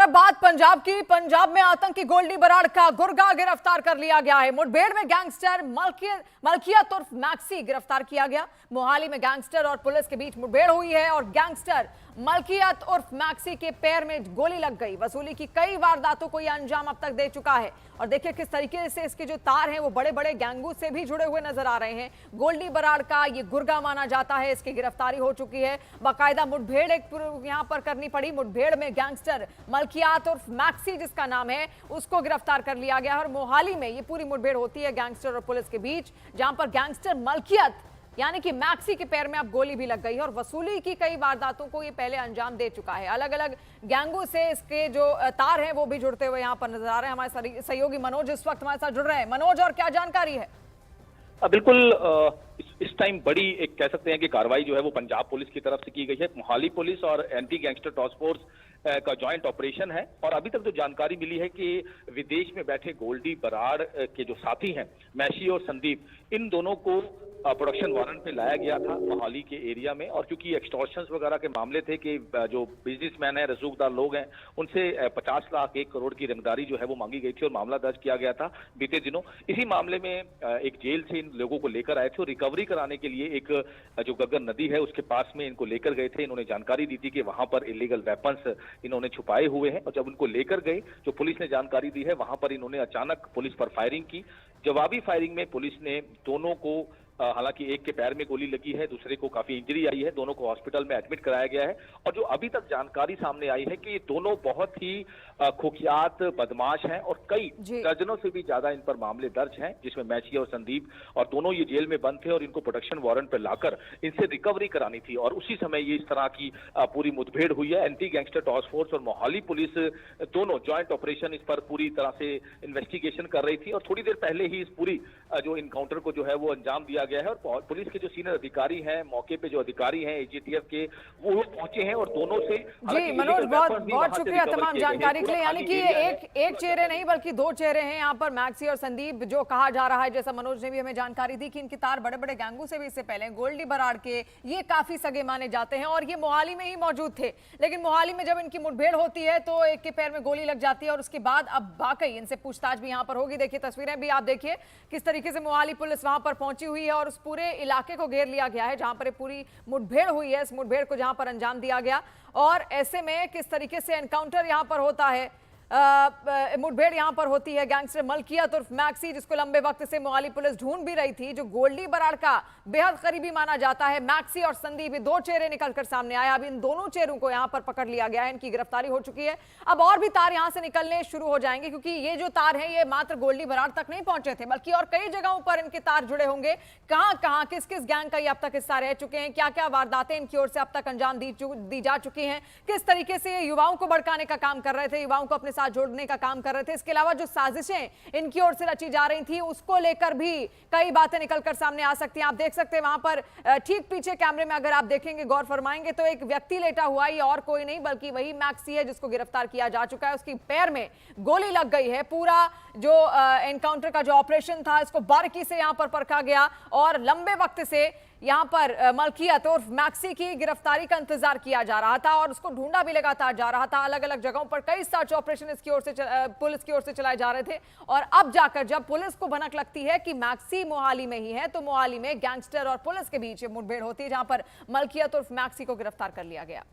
अब बात पंजाब की। पंजाब में आतंकी गोल्डी बराड़ का गुर्गा गिरफ्तार कर लिया गया है। मुठभेड़ में गैंगस्टर मलकियत उर्फ मैक्सी गिरफ्तार किया गया। मोहाली में गैंगस्टर और पुलिस के बीच मुठभेड़ हुई है और गैंगस्टर मलकियत उर्फ मैक्सी के पैर में गोली लग गई। वसूली की कई वारदातों को यह अंजाम अब तक दे चुका है और देखिए किस तरीके से इसके जो तार हैं वो बड़े बड़े गैंगों से भी जुड़े हुए नजर आ रहे हैं। गोल्डी बराड़ का ये गुर्गा माना जाता है, इसकी गिरफ्तारी हो चुकी है। बाकायदा मुठभेड़ एक यहां पर करनी पड़ी। मुठभेड़ में गैंगस्टर मलकियत उर्फ मैक्सी जिसका नाम है उसको गिरफ्तार कर लिया गया और मोहाली में ये पूरी मुठभेड़ होती है गैंगस्टर और पुलिस के बीच, जहां पर गैंगस्टर मलकियत यानी कि मैक्सी के पैर में अब गोली भी लग गई है और वसूली की कई वारदातों को ये पहले अंजाम दे चुका है। अलग अलग गैंगों से इसके जो तार हैं वो भी जुड़ते हुए यहां पर नजर आ रहे हैं। हमारे सहयोगी मनोज इस वक्त हमारे साथ जुड़ रहे हैं। मनोज, और क्या जानकारी है? बिल्कुल, इस टाइम बड़ी एक कह सकते हैं कि कार्रवाई जो है वो पंजाब पुलिस की तरफ से की गई है। मोहाली पुलिस और एंटी गैंगस्टर टास्क फोर्स का जॉइंट ऑपरेशन है और अभी तक जो जानकारी मिली है कि विदेश में बैठे गोल्डी बराड़ के जो साथी हैं मैशी और संदीप, इन दोनों को प्रोडक्शन वारंट पे लाया गया था मोहाली के एरिया में। और क्योंकि एक्सटॉर्शंस वगैरह के मामले थे कि जो बिजनेसमैन है, रसूखदार लोग हैं, उनसे 50 लाख 1 करोड़ की रंगदारी जो है वो मांगी गई थी और मामला दर्ज किया गया था बीते दिनों। इसी मामले में एक जेल से इन लोगों को लेकर आए थे और रिकवरी कराने के लिए एक जो गगन नदी है उसके पास में इनको लेकर गए थे। इन्होंने जानकारी दी थी कि वहां पर इलीगल वेपन्स इन्होंने छुपाए हुए हैं और जब उनको लेकर गए, जो पुलिस ने जानकारी दी है, वहां पर इन्होंने अचानक पुलिस पर फायरिंग की। जवाबी फायरिंग में पुलिस ने दोनों को, हालांकि एक के पैर में गोली लगी है, दूसरे को काफी इंजरी आई है, दोनों को हॉस्पिटल में एडमिट कराया गया है। और जो अभी तक जानकारी सामने आई है कि ये दोनों बहुत ही खुखियात बदमाश हैं और कई दर्जनों से भी ज्यादा इन पर मामले दर्ज हैं, जिसमें मैची और संदीप, और दोनों ये जेल में बंद थे और इनको प्रोटेक्शन वारंट पर लाकर इनसे रिकवरी करानी थी और उसी समय ये इस तरह की पूरी मुठभेड़ हुई है। एंटी गैंगस्टर टास्क फोर्स और मोहाली पुलिस दोनों ज्वाइंट ऑपरेशन इस पर पूरी तरह से इन्वेस्टिगेशन कर रही थी और थोड़ी देर पहले ही इस पूरी जो इनकाउंटर को जो है वो अंजाम दिया गया है और पुलिस के जो सीनियर अधिकारी हैं, मौके पे जो अधिकारी हैं एजीटीएफ के, वो पहुंचे हैं और दोनों से। जी मनोज, बहुत शुक्रिया तमाम जानकारी के लिए। यानी कि एक चेहरे नहीं बल्कि दो चेहरे हैं यहाँ पर, मैक्सी और संदीप, जो कहा जा रहा है, जैसा मनोज ने भी हमें जानकारी दी कि इनके तार बड़े बड़े गैंगों से भी इससे पहले गोल्डी बराड़ के ये काफी सगे माने जाते हैं और ये मोहाली में ही मौजूद थे। लेकिन मोहाली में जब इनकी मुठभेड़ होती है तो एक के पैर में गोली लग जाती है और उसके बाद अब वाकई इनसे पूछताछ भी यहाँ पर होगी। देखिए तस्वीरें भी आप देखिए किस तरीके से मोहाली पुलिस वहां पर पहुंची हुई है और उस पूरे इलाके को घेर लिया गया है जहां पर पूरी मुठभेड़ हुई है। इस मुठभेड़ को जहां पर अंजाम दिया गया और ऐसे में किस तरीके से एनकाउंटर यहां पर होता है, मुठभेड़ यहां पर होती है। गैंगस्टर मलकियत उर्फ मैक्सी, जिसको लंबे वक्त से मोहाली पुलिस ढूंढ भी रही थी, जो गोल्डी बराड़ का बेहद करीबी माना जाता है। मैक्सी और संदीप, दो चेहरे निकलकर सामने आए। अब इन दोनों चेहरों को यहां पर पकड़ लिया गया है, इनकी गिरफ्तारी हो चुकी है। अब और भी तार यहां से निकलने शुरू हो जाएंगे क्योंकि ये जो तार है ये मात्र गोल्डी बराड़ तक नहीं पहुंचे थे बल्कि और कई जगहों पर इनके तार जुड़े होंगे। कहां कहां किस किस गैंग का ये अब तक हिस्सा रह चुके हैं, क्या क्या वारदातें इनकी ओर से अब तक अंजाम दी जा चुकी हैं, किस तरीके से ये युवाओं को भड़काने का काम कर रहे थे, युवाओं को अपने साथ जोड़ने का काम कर रहे थे। इसके अलावा जो साजिशें इनकी ओर से रची जा रही थी उसको लेकर भी कई बातें निकलकर सामने आ सकती हैं। आप देख सकते हैं वहां पर ठीक पीछे कैमरे में अगर आप देखेंगे, गौर फरमाएंगे तो एक व्यक्ति लेटा हुआ है, और कोई नहीं बल्कि वही मैक्सी है जिसको गिरफ्तार किया जा चुका है। उसकी पैर में गोली लग गई है। पूरा जो एनकाउंटर का जो ऑपरेशन था इसको बारीकी से यहां पर परखा गया और लंबे वक्त से यहां पर मलकियत और मैक्सी की गिरफ्तारी का इंतजार किया जा रहा था और उसको ढूंढा भी लगातार जा रहा था। अलग अलग जगहों पर कई सर्च ऑपरेशन इसकी ओर से पुलिस की ओर से चलाए जा रहे थे और अब जाकर जब पुलिस को भनक लगती है कि मैक्सी मोहाली में ही है तो मोहाली में गैंगस्टर और पुलिस के बीच मुठभेड़ होती है जहां पर मलकियत और मैक्सी को गिरफ्तार कर लिया गया।